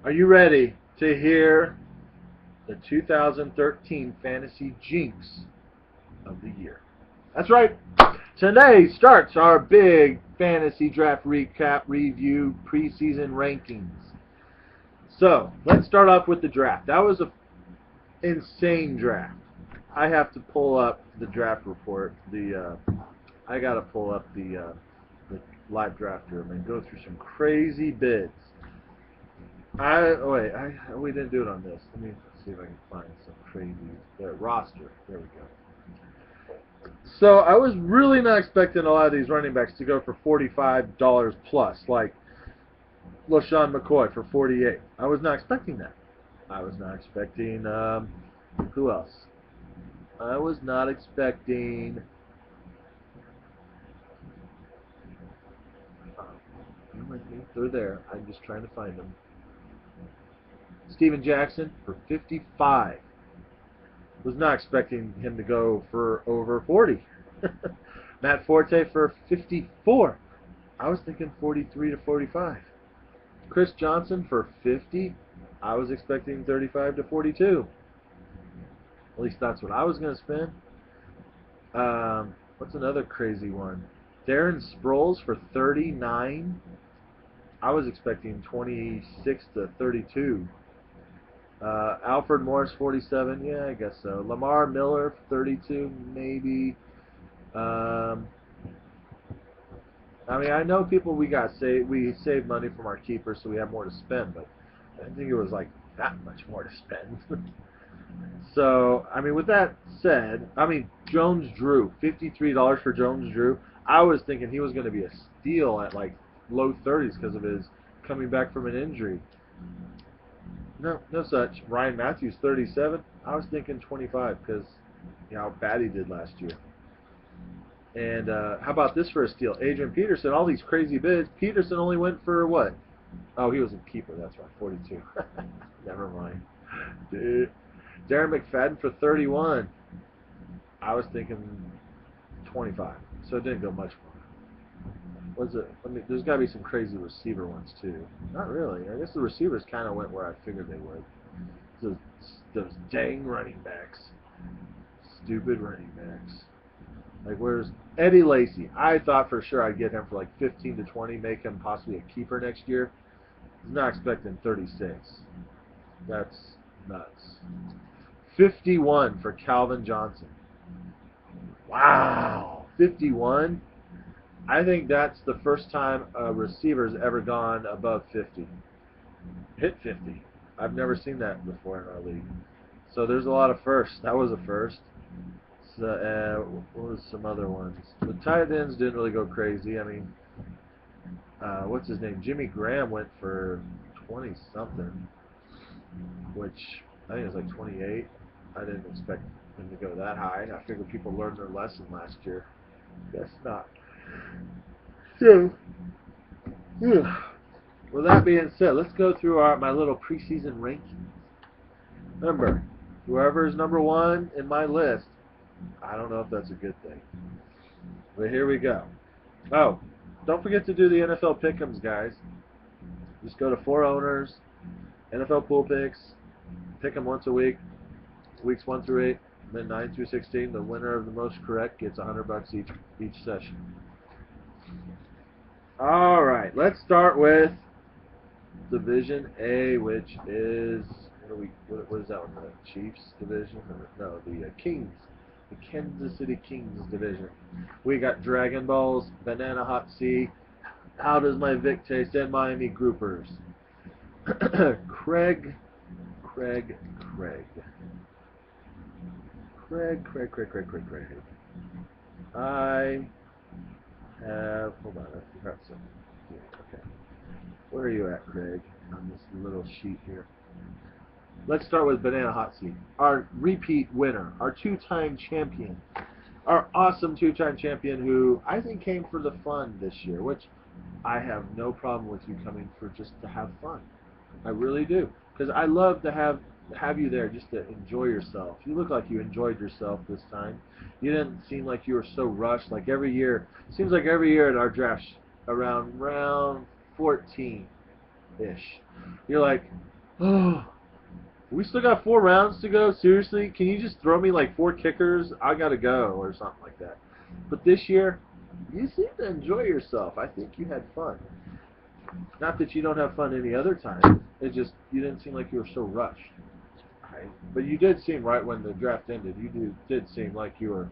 Are you ready to hear the 2013 Fantasy Jinx of the year? That's right. Today starts our big fantasy draft recap review preseason rankings. So let's start off with the draft. That was an insane draft. I have to pull up the draft report. I gotta pull up the live draft room and go through some crazy bids. We didn't do it on this. Let me see if I can find some crazy roster. There we go. So I was really not expecting a lot of these running backs to go for $45 plus, like LaShawn McCoy for 48. I was not expecting that. I was not expecting who else? I was not expecting. You with me? They're there. I'm just trying to find them. Steven Jackson for 55. Was not expecting him to go for over 40. Matt Forte for 54. I was thinking 43 to 45. Chris Johnson for 50. I was expecting 35 to 42. At least that's what I was going to spend. What's another crazy one? Darren Sproles for 39. I was expecting 26 to 32. Alfred Morris 47. Yeah, I guess so. Lamar Miller 32, maybe. I know people we save money from our keepers, so we have more to spend, but I didn't think it was like that much more to spend. So, with that said, Jones Drew, $53 for Jones Drew. I was thinking he was going to be a steal at like low 30s because of his coming back from an injury. No such. Ryan Matthews, 37. I was thinking 25 because how bad he did last year. And how about this for a steal? Adrian Peterson, all these crazy bids. Peterson only went for what? Oh, he was a keeper. That's right, 42. Never mind. Dude. Darren McFadden for 31. I was thinking 25. So it didn't go much more. Was it? There's got to be some crazy receiver ones too. Not really. I guess the receivers kind of went where I figured they would. Those dang running backs. Stupid running backs. Like, where's Eddie Lacy? I thought for sure I'd get him for like 15 to 20, make him possibly a keeper next year. I was not expecting 36. That's nuts. 51 for Calvin Johnson. Wow. 51? I think that's the first time a receiver's ever gone above 50. Hit 50. I've never seen that before in our league. So there's a lot of firsts. That was a first. So, what was some other ones? The tight ends didn't really go crazy. What's his name? Jimmy Graham went for 20-something, which I think it was like 28. I didn't expect him to go that high. I figured people learned their lesson last year. Guess not. So, with that being said, let's go through my little preseason rankings. Remember, whoever is number one in my list, I don't know if that's a good thing. But here we go. Oh, don't forget to do the NFL Pick'ems, guys. Just go to 4 owners, NFL Pool Picks, pick them once a week, weeks 1 through 8, then 9 through 16. The winner of the most correct gets $100 each session. All right, let's start with Division A, which is what is that one? The Chiefs division? No, the Kings. The Kansas City Kings division. We got Dragon Balls, Banana Hot Sea, How Does My Vic Taste, and Miami Groupers. Craig. I have, hold on, I forgot something. Okay. Where are you at, Craig, on this little sheet here? Let's start with Banana Hot Seat, our repeat winner, our 2-time champion, our awesome 2-time champion who I think came for the fun this year, which I have no problem with you coming for just to have fun. I really do, because I love to have you there just to enjoy yourself. You look like you enjoyed yourself this time. You didn't seem like you were so rushed. Like every year, seems like every year at our drafts, around round 14-ish, you're like, Oh, we still got 4 rounds to go. Seriously, can you just throw me like 4 kickers? I gotta go or something like that. But this year, you seem to enjoy yourself. I think you had fun. Not that you don't have fun any other time. It just you didn't seem like you were so rushed. Right? But you did seem right when the draft ended. You did seem like you were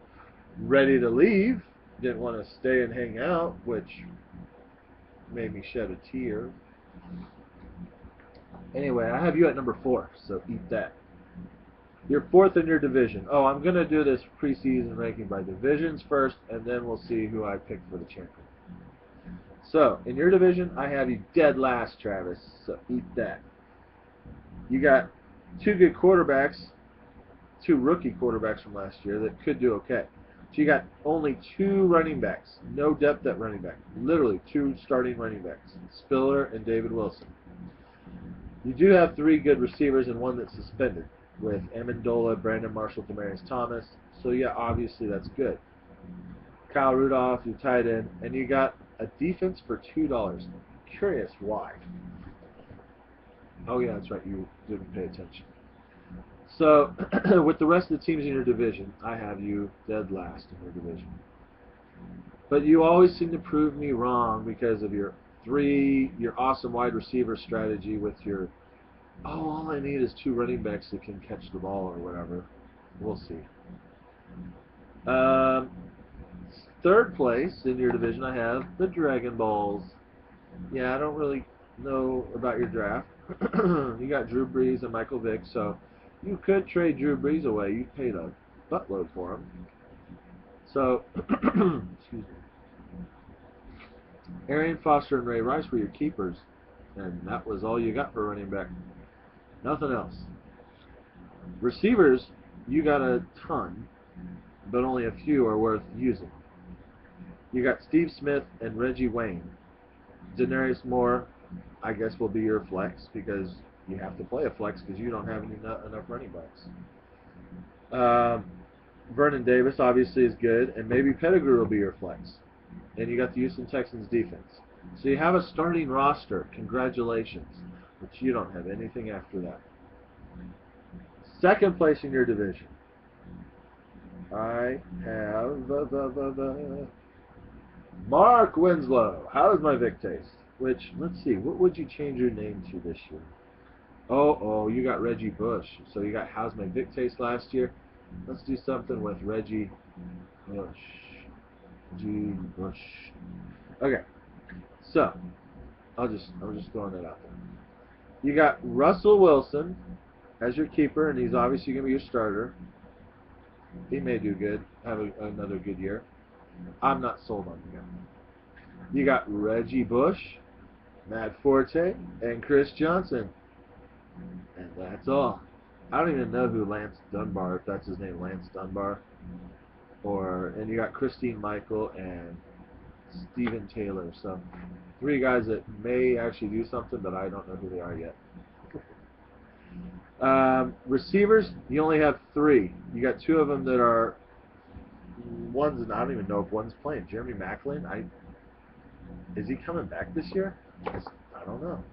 ready to leave. Didn't want to stay and hang out, which made me shed a tear. Anyway, I have you at number 4, so eat that. You're 4th in your division. Oh, I'm going to do this preseason ranking by divisions first, and then we'll see who I pick for the champion. So, in your division, I have you dead last, Travis, so eat that. You got 2 good quarterbacks, 2 rookie quarterbacks from last year that could do okay. So you got only 2 running backs, no depth at running back. Literally 2 starting running backs, Spiller and David Wilson. You do have 3 good receivers and 1 that's suspended, with Amendola, Brandon Marshall, Demaryius Thomas. So yeah, obviously that's good. Kyle Rudolph, your tight end, and you got a defense for $2. Curious why. Oh yeah, that's right, you didn't pay attention. So, with the rest of the teams in your division, I have you dead last in your division. But you always seem to prove me wrong because of your awesome wide receiver strategy with your, oh, all I need is 2 running backs that can catch the ball or whatever. We'll see. 3rd place in your division, I have the Dragon Balls. Yeah, I don't really know about your draft. You got Drew Brees and Michael Vick, so you could trade Drew Brees away. You paid a buttload for him. So, excuse me. Arian Foster and Ray Rice were your keepers, and that was all you got for running back. Nothing else. Receivers, you got a ton, but only a few are worth using. You got Steve Smith and Reggie Wayne. Denarius Moore, I guess, will be your flex because you have to play a flex because you don't have enough running backs. Vernon Davis obviously is good, and maybe Pettigrew will be your flex. And you got the Houston Texans defense. So you have a starting roster. Congratulations. But you don't have anything after that. 2nd place in your division. I have Mark Winslow. How does my Vic taste? Which, let's see, what would you change your name to this year? Oh, you got Reggie Bush. So you got How's My Vic Taste last year? Let's do something with Reggie Bush. G. Bush. Okay, so I'm just throwing that out there. You got Russell Wilson as your keeper, and he's obviously going to be your starter. He may do good, have another good year. I'm not sold on the guy. You got Reggie Bush, Matt Forte, and Chris Johnson, and that's all. I don't even know who Lance Dunbar, if that's his name, Lance Dunbar. And you got Christine Michael and Steven Taylor. So 3 guys that may actually do something, but I don't know who they are yet. Receivers, you only have 3. You got 2 of them that are ones, and I don't even know if one's playing. Jeremy Maclin, is he coming back this year? I don't know.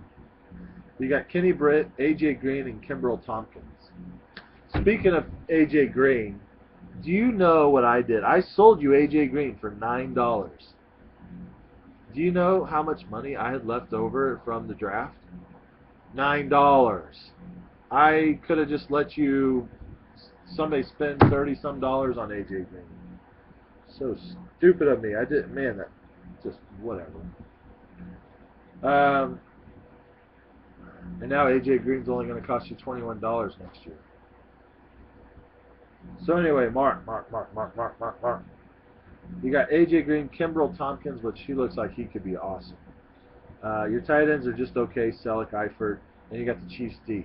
You got Kenny Britt, A.J. Green, and Kimbrel Tompkins. Speaking of A.J. Green, do you know what I did? I sold you A.J. Green for $9. Do you know how much money I had left over from the draft? $9. I could have just let somebody spend $30-some on A.J. Green. So stupid of me. I did, man, that just whatever. And now A.J. Green's only going to cost you $21 next year. So anyway, Mark. You got A.J. Green, Kimbrel Tompkins, which he looks like he could be awesome. Your tight ends are just okay, Selleck, Eifert, and you got the Chiefs D.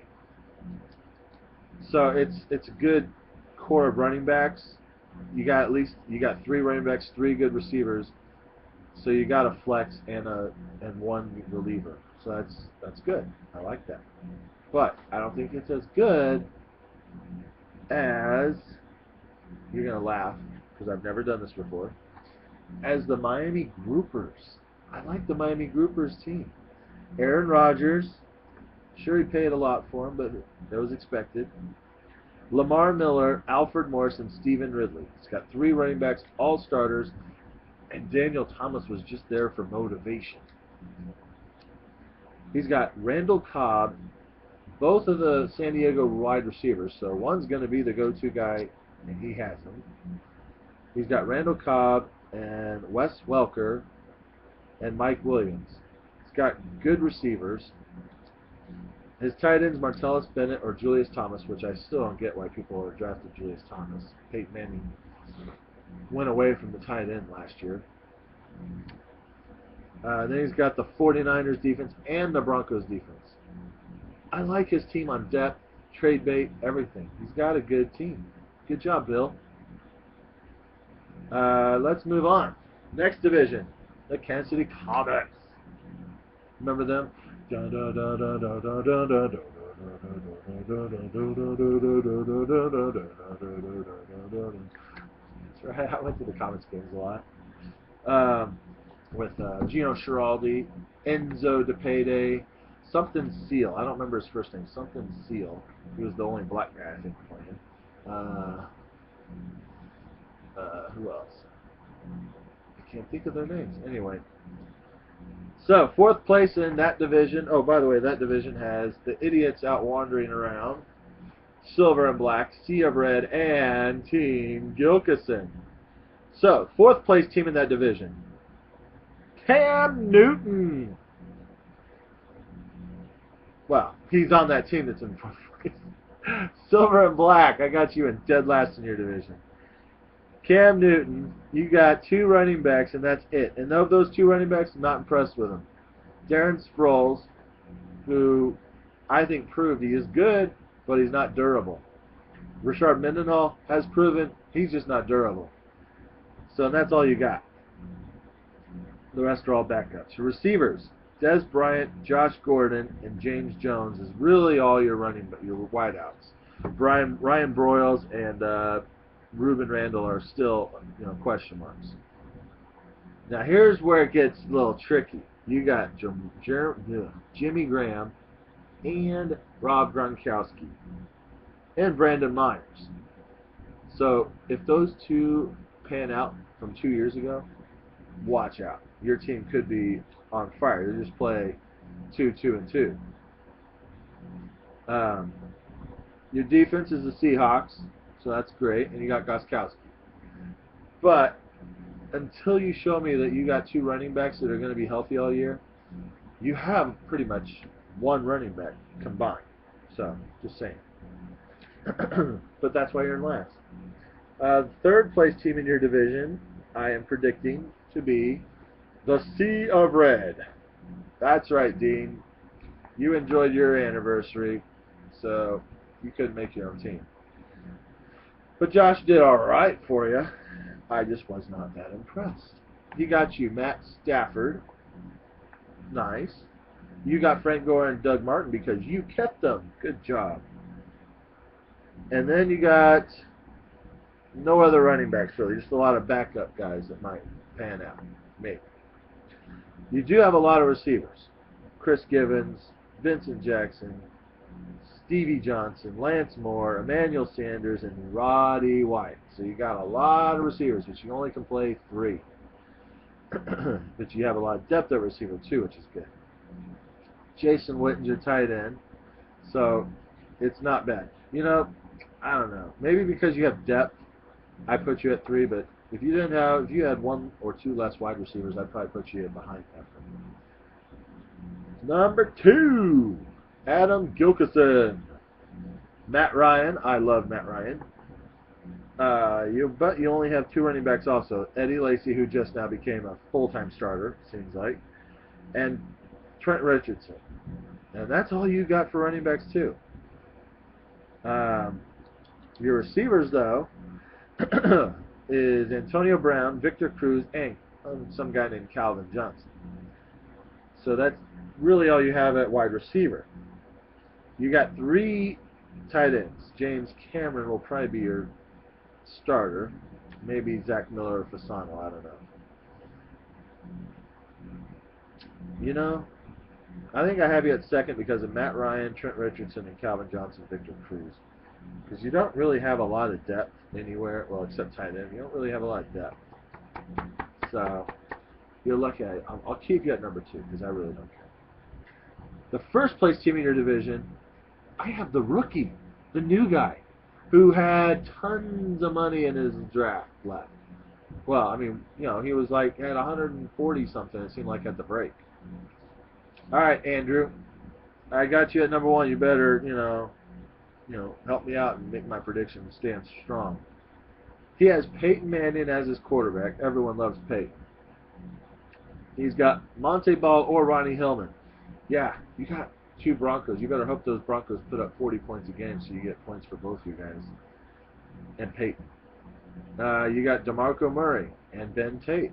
So it's a good core of running backs. You got 3 running backs, 3 good receivers. So you got a flex and 1 reliever. So that's good. I like that. But I don't think it's as good as, you're gonna laugh because I've never done this before, as the Miami Groupers. I like the Miami Groupers team. Aaron Rodgers, Sure, he paid a lot for him, but that was expected. Lamar Miller, Alfred Morris, and Stephen Ridley. He's got 3 running backs, all starters, and Daniel Thomas was just there for motivation. He's got Randall Cobb, both of the San Diego wide receivers, so one's going to be the go-to guy, and he has him. He's got Randall Cobb and Wes Welker and Mike Williams. He's got good receivers. His tight ends, Martellus Bennett or Julius Thomas, which I still don't get why people are drafted Julius Thomas. Peyton Manning went away from the tight end last year. Then he's got the 49ers defense and the Broncos defense. I like his team on depth, trade bait, everything. He's got a good team. Good job, Bill. Let's move on. Next division, the Kansas City Comets. Remember them? That's right. I went to the Comets games a lot. With Gino Schiraldi, Enzo DePede, something Seal. I don't remember his first name. Something Seal. He was the only black guy I think playing. Who else? I can't think of their names. Anyway. So, 4th place in that division. Oh, by the way, that division has the idiots out wandering around. Silver and Black, Sea of Red, and Team Gilkison. So, 4th place team in that division. Cam Newton. Well, he's on that team that's in 4th place. Silver and Black, I got you in dead last in your division. Cam Newton, you got 2 running backs, and that's it. And of those 2 running backs, I'm not impressed with them. Darren Sproles, who I think proved he is good, but he's not durable. Rashard Mendenhall has proven he's just not durable. So that's all you got. The rest are all backups. Your receivers, Des Bryant, Josh Gordon, and James Jones is really all your wideouts. Ryan Broyles and Ruben Randall are still, question marks. Now here's where it gets a little tricky. You got Jimmy Graham and Rob Gronkowski and Brandon Myers. So if those 2 pan out from 2 years ago, watch out. Your team could be on fire. They just play 2, 2, and 2. Your defense is the Seahawks. So that's great, and you got Gostkowski. But until you show me that you got 2 running backs that are going to be healthy all year, you have pretty much 1 running back combined. So, just saying. But that's why you're in last. 3rd place team in your division, I am predicting to be the Sea of Red. That's right, Dean. You enjoyed your anniversary, so you couldn't make your own team. But Josh did all right for you. I just was not that impressed. He got you Matt Stafford. Nice. You got Frank Gore and Doug Martin because you kept them. Good job. And then you got no other running backs really. Just a lot of backup guys that might pan out. Maybe. You do have a lot of receivers. Chris Givens, Vincent Jackson, Stevie Johnson, Lance Moore, Emmanuel Sanders, and Roddy White. So you got a lot of receivers, but you only can play 3. But you have a lot of depth at receiver too, which is good. Jason Witten's your tight end, so it's not bad. I don't know. Maybe because you have depth, I put you at 3. But if you had 1 or 2 less wide receivers, I'd probably put you behind Ephraim. Number 2. Adam Gilkison. Matt Ryan. I love Matt Ryan. But you only have 2 running backs also. Eddie Lacy, who just now became a full-time starter, seems like, and Trent Richardson. And that's all you got for running backs too. Your receivers, though, is Antonio Brown, Victor Cruz, and some guy named Calvin Johnson. So that's really all you have at wide receiver. You got 3 tight ends. James Cameron will probably be your starter. Maybe Zach Miller or Fasano. I don't know. I think I have you at second because of Matt Ryan, Trent Richardson, and Calvin Johnson, Victor Cruz. Because you don't really have a lot of depth anywhere, well, except tight end. You don't really have a lot of depth. So, you're lucky. I'll keep you at number 2 because I really don't care. The first place team in your division, I have the rookie, the new guy, who had tons of money in his draft left. Well, I mean, you know, he was like at 140 something. It seemed like at the break. All right, Andrew, I got you at number 1. You better, help me out and make my prediction stand strong. He has Peyton Manning as his quarterback. Everyone loves Peyton. He's got Monte Ball or Ronnie Hillman. Yeah, you got 2 Broncos. You better hope those Broncos put up 40 points a game so you get points for both you guys. And Peyton. You got DeMarco Murray and Ben Tate,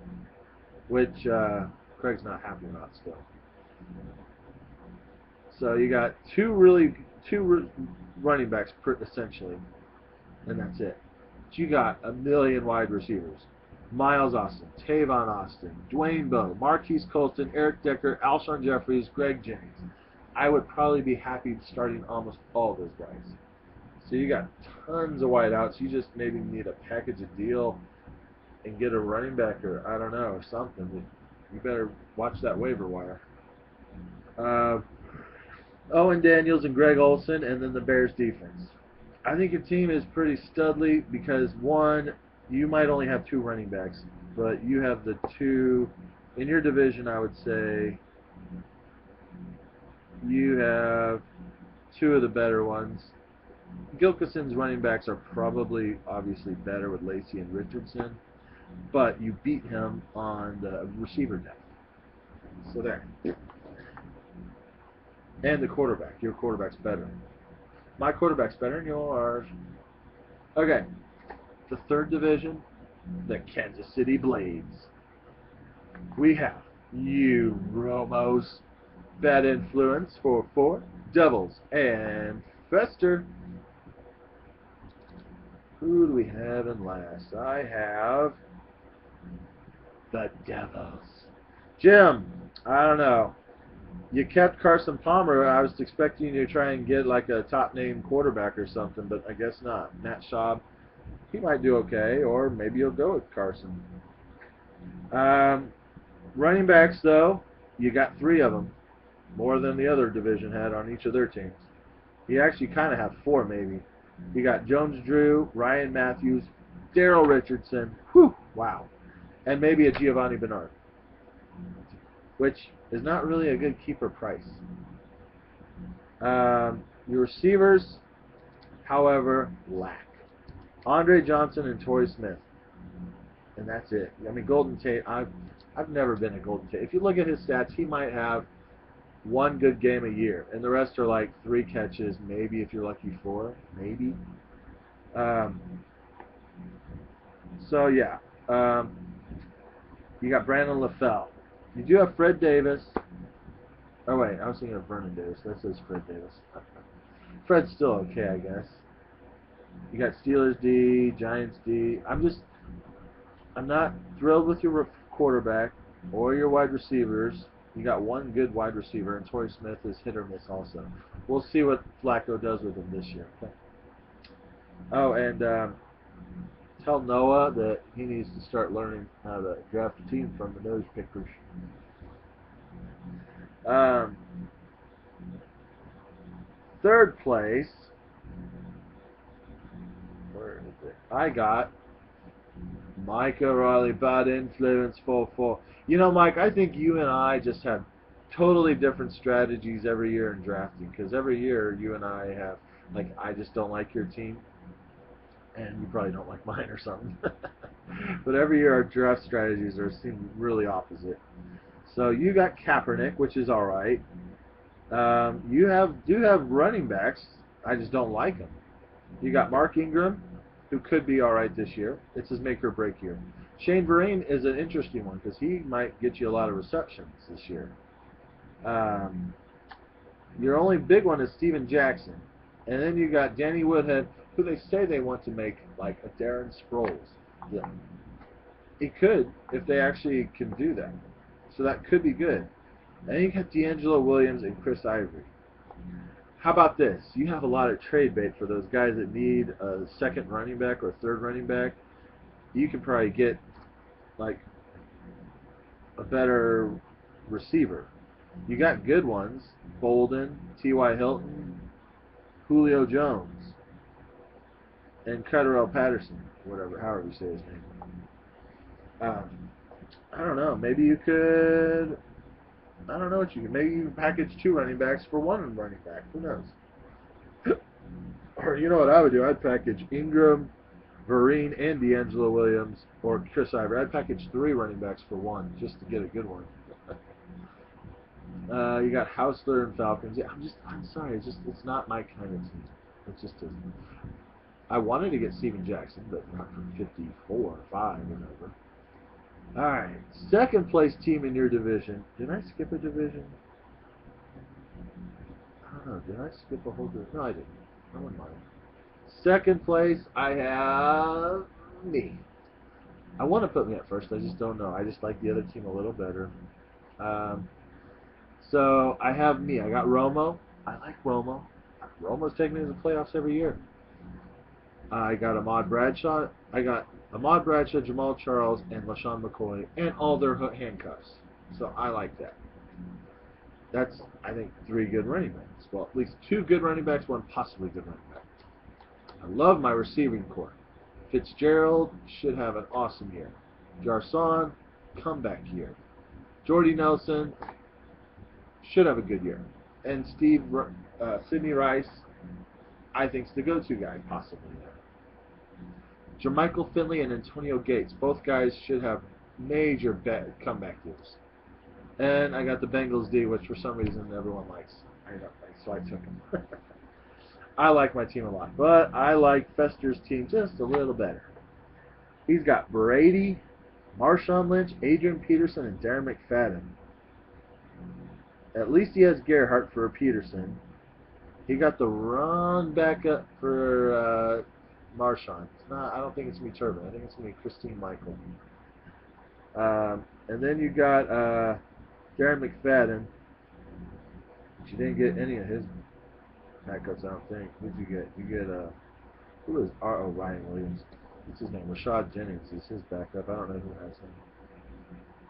which Craig's not happy about still. So you got two running backs essentially, and that's it. But you got a million wide receivers. Miles Austin, Tavon Austin, Dwayne Bowe, Marquise Colston, Eric Decker, Alshon Jeffries, Greg Jennings. I would probably be happy starting almost all of those guys. So you got tons of wideouts. You just maybe need a package a deal and get a running back or I don't know or something. You better watch that waiver wire. Owen Daniels and Greg Olsen, and then the Bears defense. I think your team is pretty studly because one, you might only have 2 running backs, but you have the 2 in your division. I would say you have 2 of the better ones. Gilkison's running backs are probably obviously better with Lacey and Richardson, but you beat him on the receiver depth. So there. And the quarterback. Your quarterback's better. My quarterback's better than yours. Okay. The third division, the Kansas City Blades. We have you, Romos, Bad Influence for 4, Devils, and Fester. Who do we have in last? I have the Devils. Jim, I don't know. You kept Carson Palmer. I was expecting you to try and get like a top-name quarterback or something, but I guess not. Matt Schaub, he might do okay, or maybe you'll go with Carson. Running backs, though, you got 3 of them, more than the other division had on each of their teams. You actually kind of have 4, maybe. You got Jones-Drew, Ryan Matthews, Daryl Richardson, wow, and maybe a Giovanni Bernard, which is not really a good keeper price. Your receivers, however, lack Andre Johnson and Torrey Smith, and that's it. I mean, Golden Tate, I've never been a Golden Tate. If you look at his stats, he might have 1 good game a year, and the rest are like 3 catches, maybe if you're lucky 4, maybe. So yeah, you got Brandon LaFell. You do have Fred Davis. Oh wait, I was thinking of Vernon Davis. That says Fred Davis. Fred's still okay, I guess. You got Steelers D, Giants D. I'm not thrilled with your quarterback or your wide receivers. You got 1 good wide receiver, and Torrey Smith is hit or miss also. We'll see what Flacco does with him this year. Okay. Oh, and tell Noah that he needs to start learning how to draft a team from the nose pickers. Third place, where is it? I got Micah Riley, Bad Influence 4-4. You know, Mike, I think you and I just have totally different strategies every year in drafting, because every year you and I have, like, I just don't like your team, and you probably don't like mine or something. But every year our draft strategies seem really opposite. So you got Kaepernick, which is all right. You do have running backs. I just don't like them. You got Mark Ingram, who could be all right this year. It's his make or break year. Shane Vereen is an interesting one because he might get you a lot of receptions this year. Your only big one is Steven Jackson. And then you got Danny Woodhead, who they say they want to make like a Darren Sproles. Yeah. He could if they actually can do that. So that could be good. And you got D'Angelo Williams and Chris Ivory. How about this? You have a lot of trade bait for those guys that need a second running back or third running back. You can probably get like a better receiver. You got good ones: Bolden, T.Y. Hilton, Julio Jones, and Cutterell Patterson, whatever, however you say his name. I don't know. Maybe you could. I don't know what you can. Maybe you can package 2 running backs for 1 running back. Who knows? Or you know what I would do? I'd package Ingram, Vereen, and D'Angelo Williams, or Chris Ivory. I'd package 3 running backs for 1 just to get a good one. You got Hausler and Falcons. Yeah, I'm sorry. It's not my kind of team. It's just I wanted to get Steven Jackson, but not from 54 or 5 or whatever. All right, second place team in your division. Did I skip a division? I don't know. Did I skip a whole division? No, I didn't. I wouldn't mind. Second place, I have me. I want to put me at first. I just don't know. I just like the other team a little better. So I have me. I got Romo. I like Romo. Romo's taking me to the playoffs every year. I got Ahmad Bradshaw. I got Ahmad Bradshaw, Jamal Charles, and LaShawn McCoy, and all their handcuffs. So I like that. That's, I think, 3 good running backs. Well, at least 2 good running backs, 1 possibly good running back. I love my receiving core. Fitzgerald should have an awesome year. Garcon, comeback year. Jordy Nelson should have a good year. And Sidney Rice, I think, is the go-to guy, possibly. Jermichael Finley and Antonio Gates. Both guys should have major comeback years. And I got the Bengals D, which for some reason everyone likes. I don't like, so I took him. I like my team a lot, but I like Fester's team just a little better. He's got Brady, Marshawn Lynch, Adrian Peterson, and Darren McFadden. At least he has Gerhardt for Peterson. He got the run back up for Marshawn. It's not. I don't think it's gonna be Turbin. I think it's gonna be Christine Michael. And then you got Darren McFadden. But you didn't get any of his backups, I don't think. Who'd you get? You get who is R.O. Ryan Williams? What's his name? Rashad Jennings is his backup. I don't know who has him.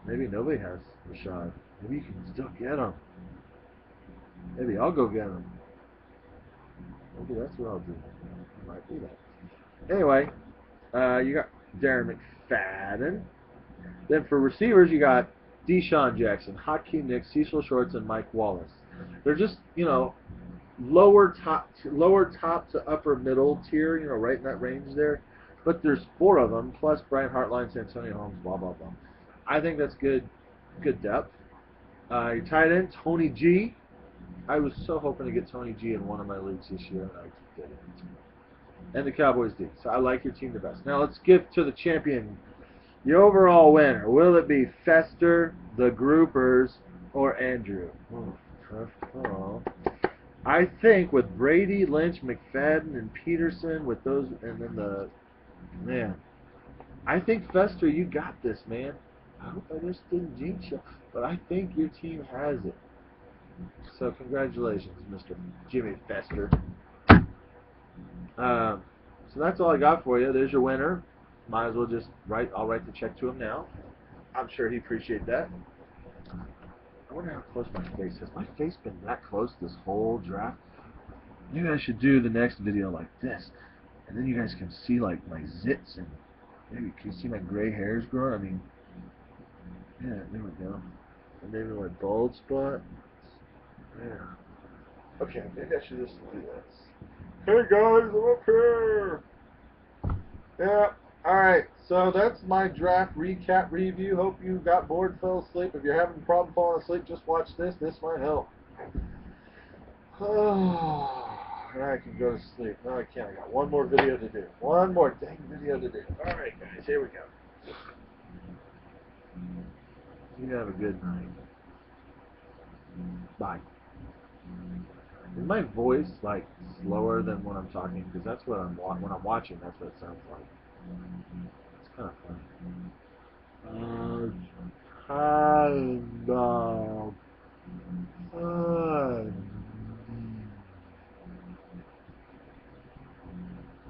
Maybe nobody has Rashad. Maybe you can still get him. Maybe I'll go get him. Maybe that's what I'll do. Might be that. Anyway, you got Darren McFadden. Then for receivers, you got Deshaun Jackson, Hakeem Nicks, Cecil Shorts, and Mike Wallace. They're just, lower top to upper middle tier, right in that range there. But there's 4 of them, plus Brian Hartline, Santonio Holmes, blah, blah, blah. I think that's good depth. Your tight end, Tony G. I was so hoping to get Tony G in one of my leagues this year, and I did it. And the Cowboys D. So I like your team the best. Now let's give to the champion, the overall winner. Will it be Fester, the Groupers, or Andrew? Tough call. I think with Brady, Lynch, McFadden, and Peterson, with those, and then I think Fester, you got this, man. I hope I just didn't jinx you, but I think your team has it. So congratulations, Mr. Jimmy Fester. So that's all I got for you. There's your winner. Might as well just I'll write the check to him now. I'm sure he'd appreciate that. I wonder how close my face is. My face been that close this whole draft? Maybe I should do the next video like this, and then you guys can see like my zits, and maybe can you see my gray hairs growing? I mean, yeah, there we go. And maybe my bald spot. Yeah. Okay, maybe I should just do this. Hey guys, I'm up here. Yeah. Alright, so that's my draft recap review. Hope you got bored, fell asleep. If you're having a problem falling asleep, just watch this. This might help. Oh, now I can go to sleep. No, I can't. I got one more video to do. One more dang video to do. Alright, guys, here we go. You have a good night. Bye. Is my voice like slower than when I'm talking? Because that's what when I'm watching. That's what it sounds like. It's kind of funny. Kind of. Uh,